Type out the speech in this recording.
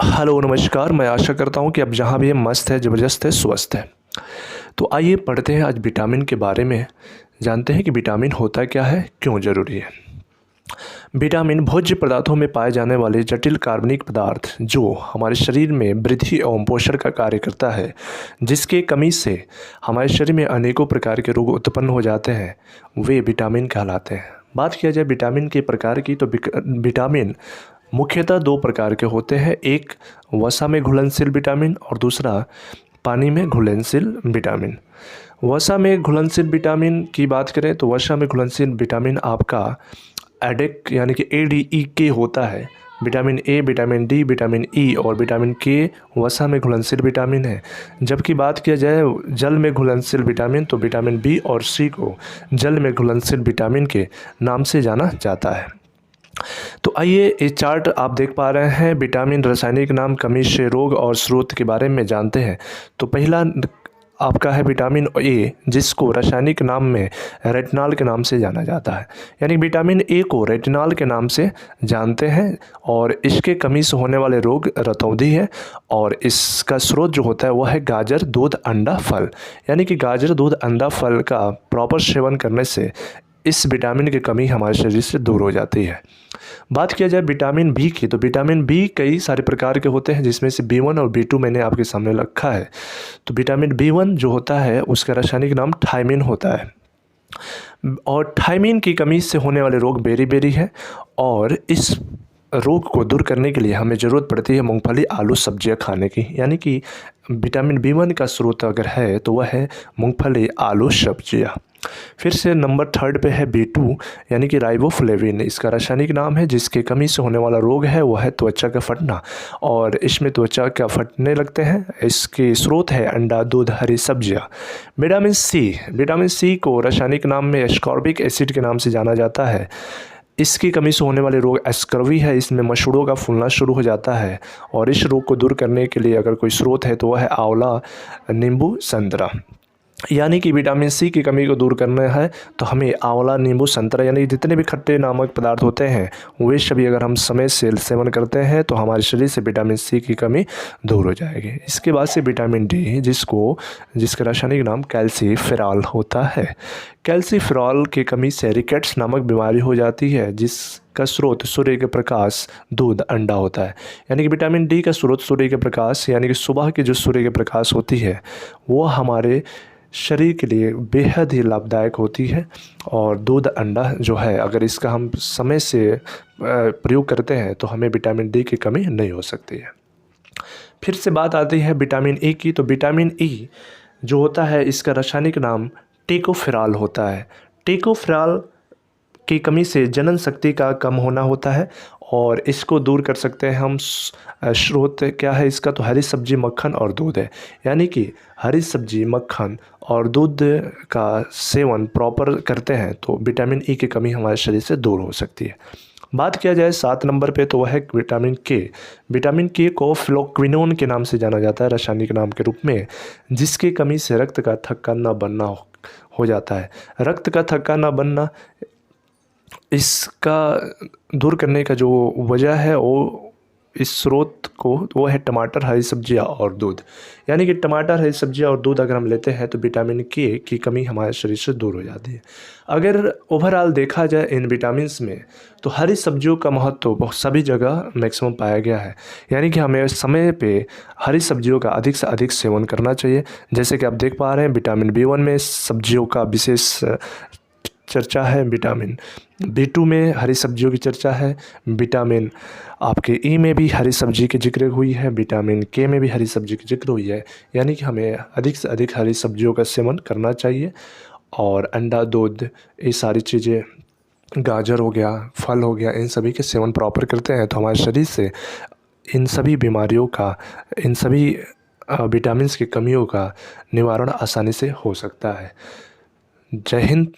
Hello नमस्कार। मैं आशा करता हूँ कि आप जहाँ भी हैं मस्त है, ज़बरदस्त है, स्वस्थ है। तो आइए पढ़ते हैं आज विटामिन के बारे में। जानते हैं कि विटामिन होता क्या है, क्यों ज़रूरी है। विटामिन भोज्य पदार्थों में पाए जाने वाले जटिल कार्बनिक पदार्थ जो हमारे शरीर में वृद्धि एवं पोषण का कार्य करता है, जिसके कमी से हमारे शरीर में अनेकों प्रकार के रोग उत्पन्न हो जाते हैं, वे विटामिन कहलाते हैं। बात किया जाए विटामिन के प्रकार की तो विटामिन मुख्यतः दो प्रकार के होते हैं। एक वसा में घुलनशील विटामिन और दूसरा पानी में घुलनशील विटामिन। वसा में घुलनशील विटामिन की बात करें तो वसा में घुलनशील विटामिन आपका एडेक यानी कि ADE होता है। Vitamin A, vitamin D, vitamin E और विटामिन के वसा में घुलनशील विटामिन है। जबकि बात किया जाए जल में घुलनशील विटामिन तो विटामिन बी और सी को जल में घुलनशील विटामिन के नाम से जाना जाता है। तो आइए ये चार्ट आप देख पा रहे हैं, विटामिन रासायनिक नाम, कमी से रोग और स्रोत के बारे में जानते हैं। तो पहला आपका है विटामिन ए, जिसको रासायनिक नाम में रेटिनॉल के नाम से जाना जाता है। यानी विटामिन ए को रेटिनॉल के नाम से जानते हैं और इसके कमी से होने वाले रोग रतौंधी है। और इसका स्रोत जो होता है वह है गाजर, दूध, अंडा, फल। यानी कि गाजर, दूध, अंडा, फल का प्रॉपर सेवन करने से इस विटामिन की कमी हमारे शरीर से दूर हो जाती है। बात किया जाए विटामिन बी की तो विटामिन बी कई सारे प्रकार के होते हैं, जिसमें से B1 और B2 मैंने आपके सामने रखा है। तो विटामिन B1 जो होता है उसका रासायनिक नाम थायमिन होता है और थायमिन की कमी से होने वाले रोग बेरी है। और इस रोग को दूर करने के लिए हमें ज़रूरत पड़ती है मूंगफली, आलू, सब्जियां खाने की। यानी कि विटामिन B1 का स्रोत अगर है तो वह है मूंगफली, आलू, सब्जियां। फिर से नंबर 3 पे है B2 यानी कि राइबोफ्लेविन, इसका रासायनिक नाम है। जिसके कमी से होने वाला रोग है वह है त्वचा का फटना और इसमें त्वचा का फटने लगते हैं। इसके स्रोत है अंडा, दूध, हरी सब्जियां। विटामिन सी को रासायनिक नाम में एस्कॉर्बिक एसिड के नाम से जाना जाता है। इसकी कमी से होने वाले रोग एस्कर्वी है, इसमें मसूड़ों का फूलना शुरू हो जाता है। और इस रोग को दूर करने के लिए अगर कोई स्रोत है तो वह है आंवला, नींबू, संतरा। यानी कि विटामिन सी की कमी को दूर करना है तो हमें आंवला, नींबू, संतरा यानी जितने भी खट्टे नामक पदार्थ होते हैं वे सभी अगर हम समय से सेवन करते हैं तो हमारे शरीर से विटामिन सी की कमी दूर हो जाएगी। इसके बाद से विटामिन डी, जिसका रासायनिक नाम कैल्सीफेरॉल होता है। कैल्सीफेरॉल की कमी से रिकेट्स नामक बीमारी हो जाती है, जिसका स्रोत सूर्य के प्रकाश, दूध, अंडा होता है। यानी कि विटामिन डी का स्रोत सूर्य के प्रकाश यानी कि सुबह की जो सूर्य के प्रकाश होती है वो हमारे शरीर के लिए बेहद ही लाभदायक होती है। और दूध, अंडा जो है अगर इसका हम समय से प्रयोग करते हैं तो हमें विटामिन डी की कमी नहीं हो सकती है। फिर से बात आती है विटामिन ई की तो विटामिन ई जो होता है इसका रासायनिक नाम टेकोफेरॉल होता है। टेकोफेरॉल की कमी से जनन शक्ति का कम होना होता है और इसको दूर कर सकते हैं हम। स्रोत क्या है इसका तो हरी सब्जी, मक्खन और दूध है। यानी कि हरी सब्जी, मक्खन और दूध का सेवन प्रॉपर करते हैं तो विटामिन ई की कमी हमारे शरीर से दूर हो सकती है। बात किया जाए 7 नंबर पे तो वह है विटामिन के। विटामिन के को फ्लोक्विनोन के नाम से जाना जाता है रासायनिक नाम के रूप में, जिसकी कमी से रक्त का थक्का न बनना हो जाता है। रक्त का थक्का न बनना इसका दूर करने का जो वजह है वो इस स्रोत को वो है टमाटर, हरी सब्जियां और दूध। यानी कि टमाटर, हरी सब्जियां और दूध अगर हम लेते हैं तो विटामिन के की कमी हमारे शरीर से दूर हो जाती है। अगर ओवरऑल देखा जाए इन विटामिन्स में तो हरी सब्जियों का महत्व बहुत सभी जगह मैक्सिमम पाया गया है। यानी कि हमें समय पे हरी सब्जियों का अधिक से अधिक सेवन करना चाहिए। जैसे कि आप देख पा रहे हैं विटामिन B1 में सब्जियों का विशेष चर्चा है, विटामिन B2 में हरी सब्जियों की चर्चा है, विटामिन आपके ई में भी हरी सब्जी की जिक्र हुई है, विटामिन के में भी हरी सब्जी की जिक्र हुई है। यानी कि हमें अधिक से अधिक हरी सब्जियों का सेवन करना चाहिए। और अंडा, दूध, ये सारी चीज़ें, गाजर हो गया, फल हो गया, इन सभी के सेवन प्रॉपर करते हैं तो हमारे शरीर से इन सभी बीमारियों का, इन सभी विटामिन्स की कमियों का निवारण आसानी से हो सकता है। जय हिंद।